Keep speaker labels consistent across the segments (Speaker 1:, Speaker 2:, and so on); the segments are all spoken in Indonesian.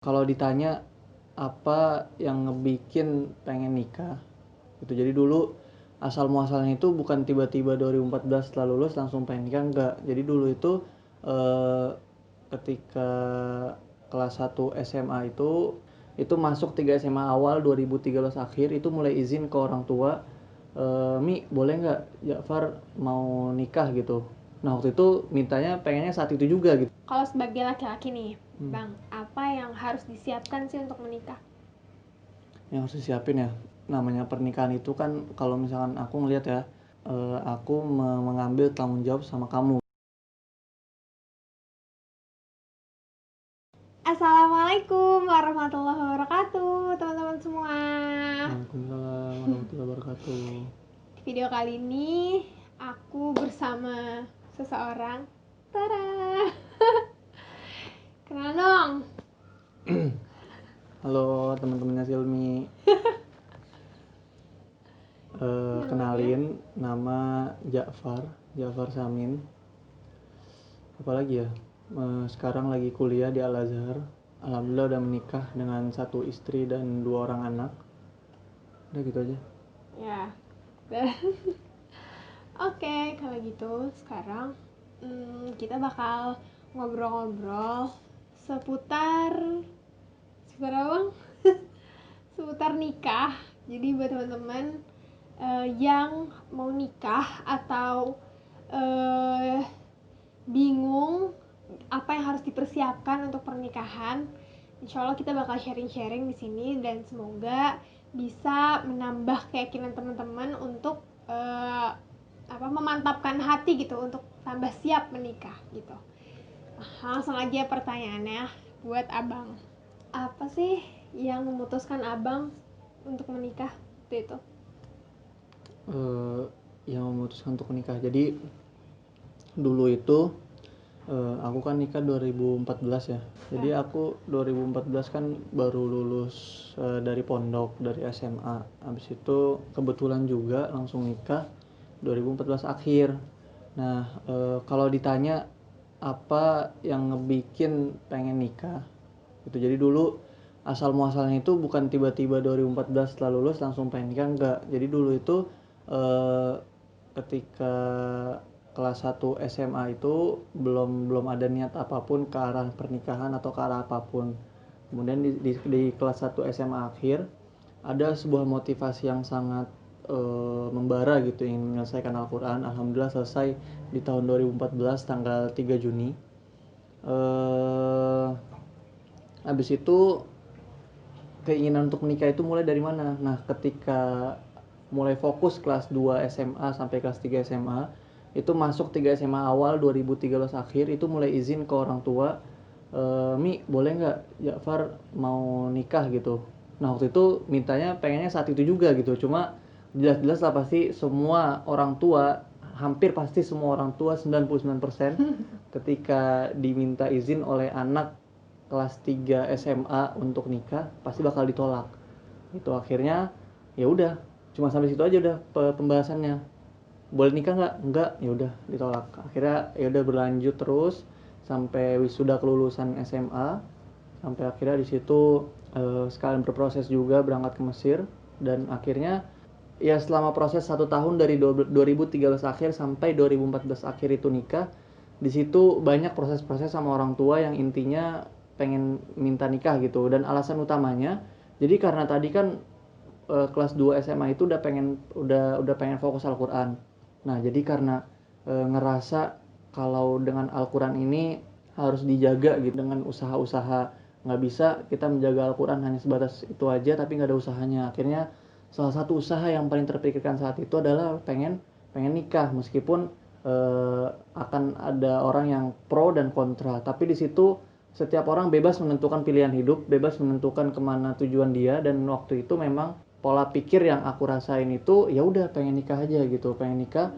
Speaker 1: Kalau ditanya apa yang ngebikin pengen nikah gitu. Jadi dulu asal muasalnya itu bukan tiba-tiba 2014 setelah lulus langsung pengen nikah, enggak. Jadi dulu itu eh, ketika kelas 1 SMA itu masuk 3 SMA awal 2013 akhir itu mulai izin ke orang tua, Mi boleh nggak Jafar mau nikah gitu. Nah waktu itu mintanya pengennya saat itu juga gitu.
Speaker 2: Kalau sebagai laki-laki nih, Bang, apa yang harus disiapkan sih untuk menikah?
Speaker 1: Yang harus disiapin ya, namanya pernikahan itu kan kalau misalkan aku ngelihat ya, aku mengambil tanggung jawab sama kamu.
Speaker 2: Assalamualaikum warahmatullahi wabarakatuh, teman-teman semua.
Speaker 1: Waalaikumsalam warahmatullahi wabarakatuh.
Speaker 2: Di video kali ini aku bersama seseorang. Tada! Kenal dong.
Speaker 1: Halo teman-temannya Silmi. Kenalin, nama Jafar Samin. Apalagi ya, sekarang lagi kuliah di Al Azhar. Alhamdulillah udah menikah dengan 1 istri dan 2 orang anak. Udah gitu aja.
Speaker 2: Ya. Oke, kalau gitu sekarang kita bakal ngobrol-ngobrol seputar apa, Bang? Seputar nikah. Jadi buat teman-teman yang mau nikah atau bingung apa yang harus dipersiapkan untuk pernikahan, insya Allah kita bakal sharing-sharing di sini dan semoga bisa menambah keyakinan teman-teman untuk memantapkan hati gitu untuk tambah siap menikah gitu. Langsung aja pertanyaannya buat Abang. Apa sih yang memutuskan Abang untuk menikah waktu itu?
Speaker 1: Yang memutuskan untuk nikah. Jadi dulu itu aku kan nikah 2014 ya. Jadi aku 2014 kan baru lulus dari pondok, dari SMA. Habis itu kebetulan juga langsung nikah 2014 akhir. Nah, kalau ditanya apa yang ngebikin pengen nikah gitu. Jadi dulu asal muasalnya itu bukan tiba-tiba 2014 setelah lulus langsung pengen nikah, enggak. Jadi dulu itu eh, ketika kelas 1 SMA itu belum ada niat apapun ke arah pernikahan atau ke arah apapun. Kemudian di kelas 1 SMA akhir ada sebuah motivasi yang sangat membara gitu, ingin menyelesaikan Al-Quran. Alhamdulillah selesai di tahun 2014 tanggal 3 Juni. Habis itu keinginan untuk menikah itu mulai dari mana? Nah, ketika mulai fokus kelas 2 SMA sampai kelas 3 SMA, itu masuk 3 SMA awal 2013 akhir itu mulai izin ke orang tua, Mi boleh nggak Jafar mau nikah gitu. Nah waktu itu mintanya pengennya saat itu juga gitu, cuma jelas-jelas lah pasti semua orang tua, hampir pasti semua orang tua 99% ketika diminta izin oleh anak kelas 3 SMA untuk nikah pasti bakal ditolak. Itu akhirnya ya udah, cuma sampai situ aja udah pembahasannya. Boleh nikah nggak? Enggak, ya udah ditolak. Akhirnya ya udah berlanjut terus sampai wisuda kelulusan SMA, sampai akhirnya di situ sekalian berproses juga berangkat ke Mesir. Dan akhirnya ya selama proses 1 tahun dari 2013 akhir sampai 2014 akhir itu nikah. Di situ banyak proses-proses sama orang tua yang intinya pengen minta nikah gitu. Dan alasan utamanya jadi karena tadi kan kelas 2 SMA itu udah pengen fokus Al-Qur'an. Nah, jadi karena ngerasa kalau dengan Al-Qur'an ini harus dijaga gitu dengan usaha-usaha, nggak bisa kita menjaga Al-Qur'an hanya sebatas itu aja tapi nggak ada usahanya. Akhirnya salah satu usaha yang paling terpikirkan saat itu adalah pengen nikah, meskipun akan ada orang yang pro dan kontra, tapi di situ setiap orang bebas menentukan pilihan hidup, bebas menentukan kemana tujuan dia. Dan waktu itu memang pola pikir yang aku rasain itu ya udah pengen nikah aja gitu, pengen nikah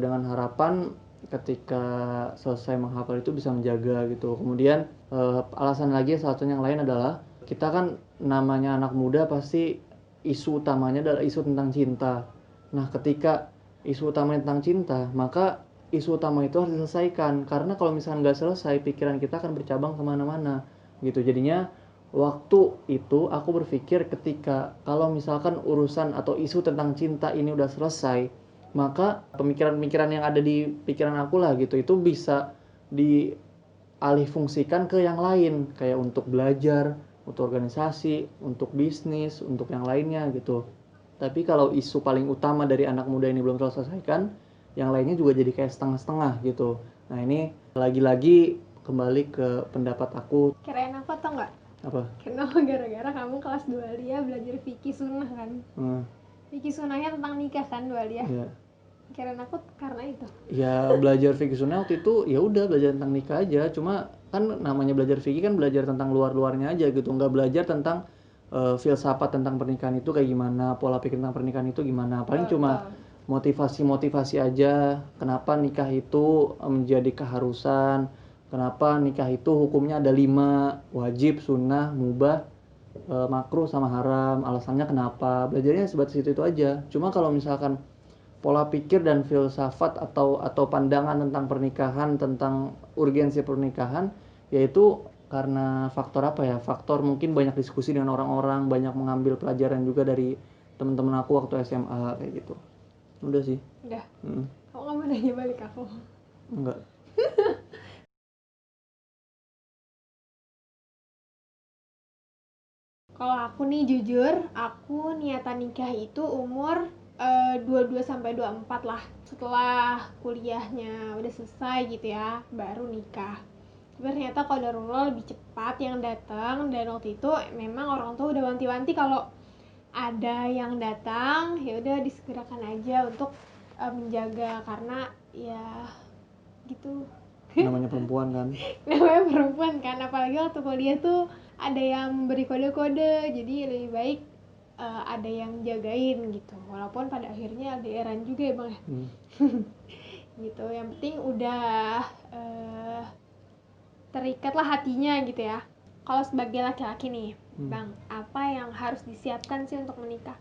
Speaker 1: dengan harapan ketika selesai menghafal itu bisa menjaga gitu. Kemudian alasan lagi satunya yang lain adalah kita kan namanya anak muda pasti isu utamanya adalah isu tentang cinta. Nah ketika isu utamanya tentang cinta, maka isu utama itu harus diselesaikan, karena kalau misalkan nggak selesai pikiran kita akan bercabang kemana-mana gitu. Jadinya waktu itu aku berpikir ketika kalau misalkan urusan atau isu tentang cinta ini udah selesai, maka pemikiran-pemikiran yang ada di pikiran aku lah gitu itu bisa dialih fungsikan ke yang lain, kayak untuk belajar, untuk organisasi, untuk bisnis, untuk yang lainnya gitu. Tapi kalau isu paling utama dari anak muda ini belum terselesaikan, yang lainnya juga jadi kayak setengah-setengah gitu. Nah ini lagi-lagi kembali ke pendapat aku.
Speaker 2: Kirain aku atau enggak?
Speaker 1: Apa?
Speaker 2: Kenapa gara-gara kamu kelas 2 Lia belajar fikih sunnah kan? Fikih sunnahnya tentang nikah kan 2 Lia?
Speaker 1: Ya.
Speaker 2: Kirain aku karena itu.
Speaker 1: Ya belajar fikih sunnah waktu itu ya udah belajar tentang nikah aja. Cuma kan namanya belajar fikih kan belajar tentang luar-luarnya aja gitu. Nggak belajar tentang filsafat tentang pernikahan itu kayak gimana, pola pikir tentang pernikahan itu gimana. Paling cuma motivasi-motivasi aja. Kenapa nikah itu menjadi keharusan? Kenapa nikah itu hukumnya ada 5, wajib, sunnah, mubah, makruh sama haram. Alasannya kenapa? Belajarnya sebatas itu aja. Cuma kalau misalkan pola pikir dan filsafat atau pandangan tentang pernikahan, tentang urgensi pernikahan, yaitu karena faktor apa ya? Faktor mungkin banyak diskusi dengan orang-orang, banyak mengambil pelajaran juga dari teman-teman aku waktu SMA kayak gitu. Udah sih.
Speaker 2: Udah. Kamu nggak mau nanya balik aku?
Speaker 1: Enggak.
Speaker 2: Kalau aku nih jujur, aku niatan nikah itu umur 22 sampai 24 lah. Setelah kuliahnya udah selesai gitu ya, baru nikah. Tapi ternyata qadarullah lebih cepat yang datang, dan waktu itu memang orang tua udah wanti-wanti kalau ada yang datang ya udah disegerakan aja untuk menjaga, karena ya gitu.
Speaker 1: Namanya perempuan kan.
Speaker 2: Namanya perempuan kan, apalagi waktu kuliah tuh ada yang beri kode-kode, jadi lebih baik ada yang jagain gitu, walaupun pada akhirnya LDRan juga ya bang ya. Gitu, yang penting udah terikat lah hatinya gitu ya. Kalau sebagai laki-laki nih bang, apa yang harus disiapkan sih untuk menikah?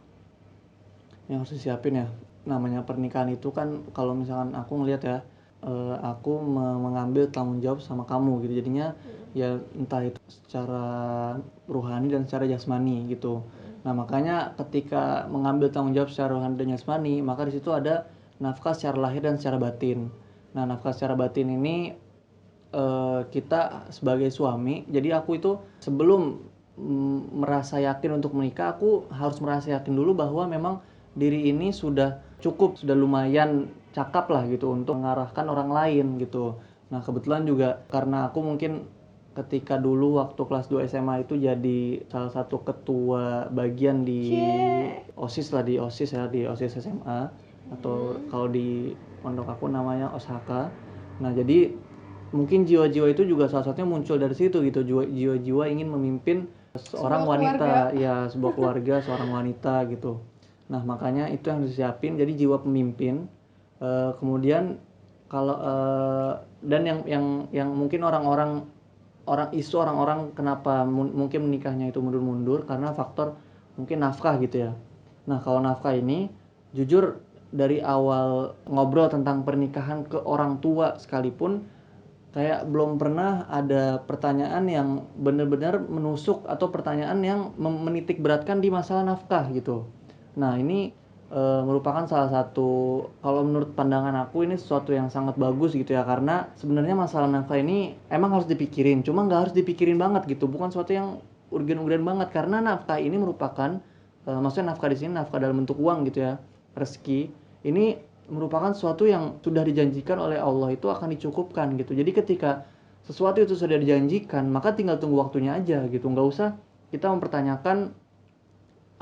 Speaker 1: Yang harus disiapin ya, namanya pernikahan itu kan kalau misalkan aku ngelihat ya, aku mengambil tanggung jawab sama kamu gitu, jadinya ya entah itu secara ruhani dan secara jasmani gitu. Nah makanya ketika mengambil tanggung jawab secara ruhani dan jasmani, maka di situ ada nafkah secara lahir dan secara batin. Nah nafkah secara batin ini kita sebagai suami, jadi aku itu sebelum merasa yakin untuk menikah, aku harus merasa yakin dulu bahwa memang diri ini sudah cukup, sudah lumayan cakap lah gitu untuk mengarahkan orang lain gitu. Nah kebetulan juga karena aku mungkin ketika dulu waktu kelas 2 SMA itu jadi salah satu ketua bagian di OSIS lah, di OSIS ya, di OSIS SMA, atau kalau di pondok aku namanya OSHK. Nah jadi mungkin jiwa-jiwa itu juga salah satunya muncul dari situ gitu, jiwa-jiwa ingin memimpin seorang wanita, ya sebuah keluarga, seorang wanita gitu. Nah makanya itu yang disiapin, jadi jiwa pemimpin. Kemudian kalau dan yang mungkin orang-orang kenapa mungkin menikahnya itu mundur-mundur karena faktor mungkin nafkah gitu ya. Nah kalau nafkah ini jujur dari awal ngobrol tentang pernikahan ke orang tua sekalipun, kayak belum pernah ada pertanyaan yang benar-benar menusuk atau pertanyaan yang menitik beratkan di masalah nafkah gitu. Nah ini merupakan salah satu, kalau menurut pandangan aku ini sesuatu yang sangat bagus gitu ya, karena sebenarnya masalah nafkah ini emang harus dipikirin, cuma nggak harus dipikirin banget gitu, bukan sesuatu yang urgen-urgen banget, karena nafkah ini merupakan maksudnya nafkah di sini nafkah dalam bentuk uang gitu ya, rezeki ini merupakan sesuatu yang sudah dijanjikan oleh Allah itu akan dicukupkan gitu. Jadi ketika sesuatu itu sudah dijanjikan, maka tinggal tunggu waktunya aja gitu. Nggak usah kita mempertanyakan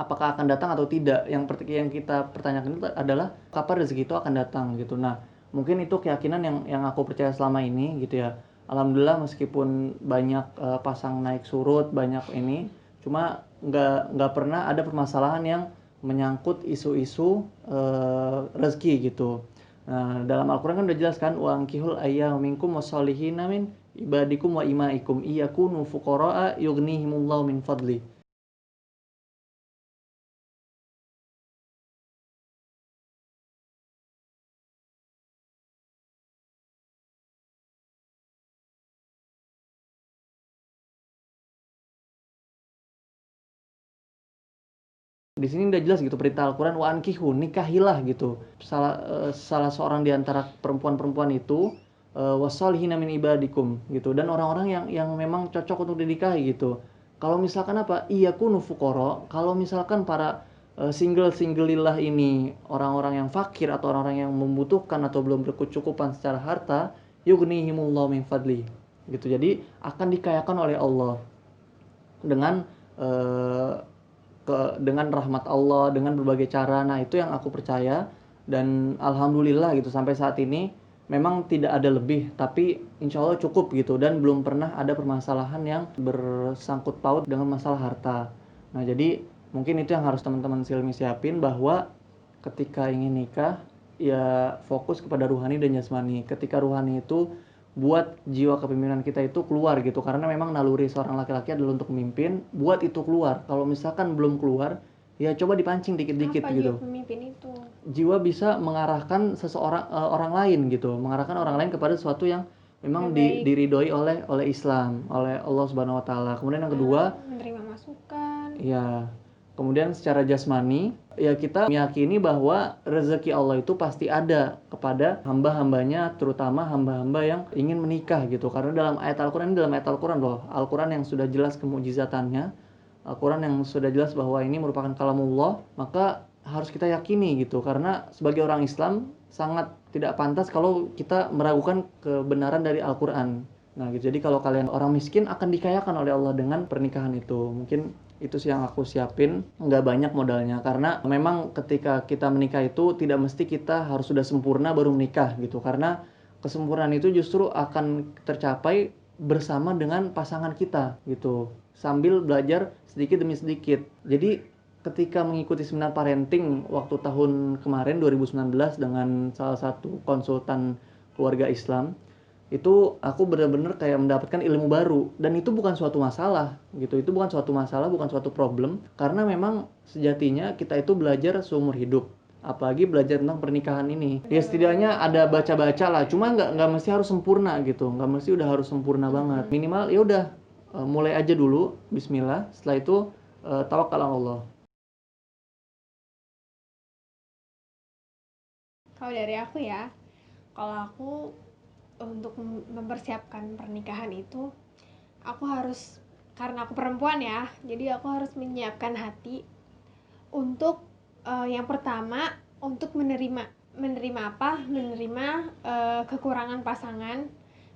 Speaker 1: apakah akan datang atau tidak. Yang kita pertanyakan itu adalah kapan rezeki itu akan datang gitu. Nah, mungkin itu keyakinan yang aku percaya selama ini gitu ya. Alhamdulillah meskipun banyak pasang naik surut, banyak ini, cuma nggak pernah ada permasalahan yang menyangkut isu-isu rezeki gitu. Nah, dalam Al-Qur'an kan udah jelas kan, wa ankihul ayyama minkum wassolihina min ibadikum wa imaikum iyakunu fuqara'a yughnihimullahu min fadli. Di sini udah jelas gitu perintah Al-Qur'an, wa ankihu, nikahilah gitu. Salah seorang di antara perempuan-perempuan itu wasolihina min ibadikum gitu, dan orang-orang yang memang cocok untuk dinikahi gitu. Kalau misalkan apa? Iyakunu fuqara, kalau misalkan para single-singlillah ini orang-orang yang fakir atau orang-orang yang membutuhkan atau belum berkecukupan secara harta, yughnihimullahu min fadli. Gitu. Jadi akan dikayakan oleh Allah dengan eh, dengan rahmat Allah, dengan berbagai cara. Nah, itu yang aku percaya, dan alhamdulillah gitu sampai saat ini memang tidak ada lebih, tapi insya Allah cukup gitu, dan belum pernah ada permasalahan yang bersangkut paut dengan masalah harta. Nah, jadi mungkin itu yang harus teman-teman Silmi siapin, bahwa ketika ingin nikah ya fokus kepada ruhani dan jasmani. Ketika ruhani itu buat jiwa kepemimpinan kita itu keluar gitu, karena memang naluri seorang laki-laki adalah untuk memimpin, buat itu keluar. Kalau misalkan belum keluar, ya coba dipancing dikit-dikit
Speaker 2: Apa
Speaker 1: gitu.
Speaker 2: jiwa pemimpin itu?
Speaker 1: Jiwa bisa mengarahkan seseorang, orang lain gitu, mengarahkan orang lain kepada sesuatu yang memang
Speaker 2: Baik.
Speaker 1: diridhoi oleh Islam, oleh Allah Subhanahu wa taala. Kemudian yang kedua,
Speaker 2: Menerima masukan.
Speaker 1: ya, kemudian secara jasmani, ya kita meyakini bahwa rezeki Allah itu pasti ada kepada hamba-hambanya, terutama hamba-hamba yang ingin menikah gitu. Karena dalam ayat Al-Quran, loh, Al-Quran yang sudah jelas kemujizatannya, Al-Quran yang sudah jelas bahwa ini merupakan kalamullah, maka harus kita yakini gitu. Karena sebagai orang Islam, sangat tidak pantas kalau kita meragukan kebenaran dari Al-Quran. Nah gitu, jadi kalau kalian orang miskin akan dikayakan oleh Allah dengan pernikahan itu. Mungkin itu sih yang aku siapin, nggak banyak modalnya, karena memang ketika kita menikah itu tidak mesti kita harus sudah sempurna baru menikah gitu, karena kesempurnaan itu justru akan tercapai bersama dengan pasangan kita gitu, sambil belajar sedikit demi sedikit. Jadi ketika mengikuti seminar parenting waktu tahun kemarin 2019 dengan salah satu konsultan keluarga Islam, itu aku benar-benar kayak mendapatkan ilmu baru, dan itu bukan suatu masalah gitu, itu bukan suatu masalah, bukan suatu problem, karena memang sejatinya kita itu belajar seumur hidup, apalagi belajar tentang pernikahan ini. Ya setidaknya ada baca-baca lah, cuma nggak mesti harus sempurna gitu, nggak mesti udah harus sempurna banget, minimal ya udah mulai aja dulu, Bismillah, setelah itu tawakal Allah.
Speaker 2: Kalau dari aku ya, kalau aku untuk mempersiapkan pernikahan itu, aku harus, karena aku perempuan ya, jadi aku harus menyiapkan hati untuk yang pertama, untuk menerima apa? Menerima kekurangan pasangan,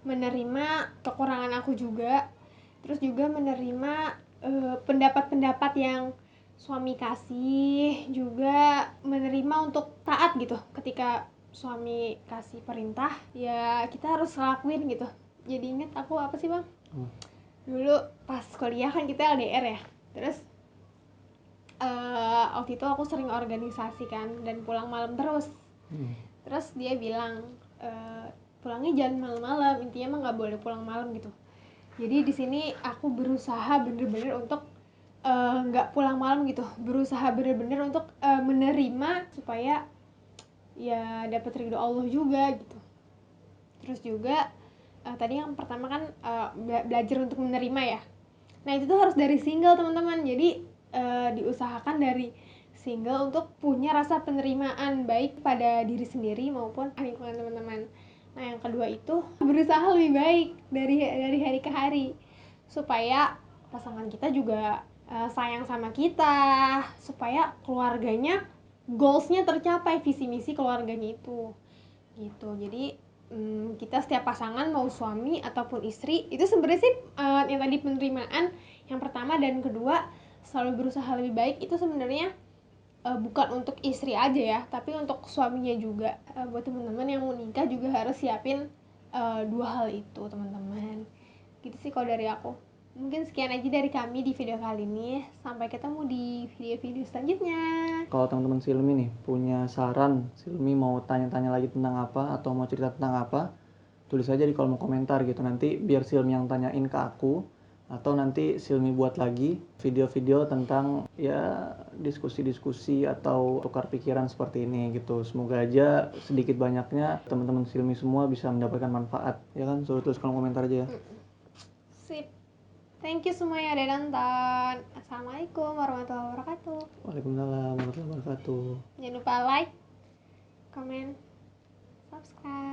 Speaker 2: menerima kekurangan aku juga, terus juga menerima pendapat-pendapat yang suami kasih, juga menerima untuk taat gitu. Ketika suami kasih perintah, ya kita harus lakuin gitu. Jadi inget aku apa sih bang? Dulu pas kuliah kan kita LDR ya, terus waktu itu aku sering organisasi kan, dan pulang malam terus. Terus dia bilang pulangnya jangan malam-malam, intinya mah nggak boleh pulang malam gitu. Jadi di sini aku berusaha bener-bener untuk nggak pulang malam gitu, berusaha bener-bener untuk menerima supaya ya dapat ridho Allah juga gitu. Terus juga tadi yang pertama kan belajar untuk menerima ya. Nah itu tuh harus dari single teman-teman, jadi diusahakan dari single untuk punya rasa penerimaan baik pada diri sendiri maupun lingkungan teman-teman. Nah yang kedua itu berusaha lebih baik dari hari ke hari, supaya pasangan kita juga sayang sama kita, supaya keluarganya goalsnya tercapai, visi misi keluarganya itu gitu. Jadi kita setiap pasangan mau suami ataupun istri itu sebenarnya sih yang tadi penerimaan yang pertama dan kedua selalu berusaha lebih baik itu sebenarnya bukan untuk istri aja ya, tapi untuk suaminya juga. Buat teman-teman yang mau nikah juga harus siapin dua hal itu teman-teman. Gitu sih kalau dari aku. Mungkin sekian aja dari kami di video kali ini. Sampai ketemu di video-video selanjutnya.
Speaker 1: Kalau teman-teman Silmi nih punya saran, Silmi mau tanya-tanya lagi tentang apa atau mau cerita tentang apa, tulis aja di kolom komentar gitu. Nanti biar Silmi yang tanyain ke aku, atau nanti Silmi buat lagi video-video tentang ya diskusi-diskusi atau tukar pikiran seperti ini gitu. Semoga aja sedikit banyaknya teman-teman Silmi semua bisa mendapatkan manfaat, ya kan? Suruh tulis kolom komentar aja ya.
Speaker 2: Sip. Thank you semua yang udah nonton. Assalamualaikum. Assalamualaikum warahmatullahi wabarakatuh.
Speaker 1: Waalaikumsalam warahmatullahi wabarakatuh.
Speaker 2: Jangan lupa like, comment, subscribe.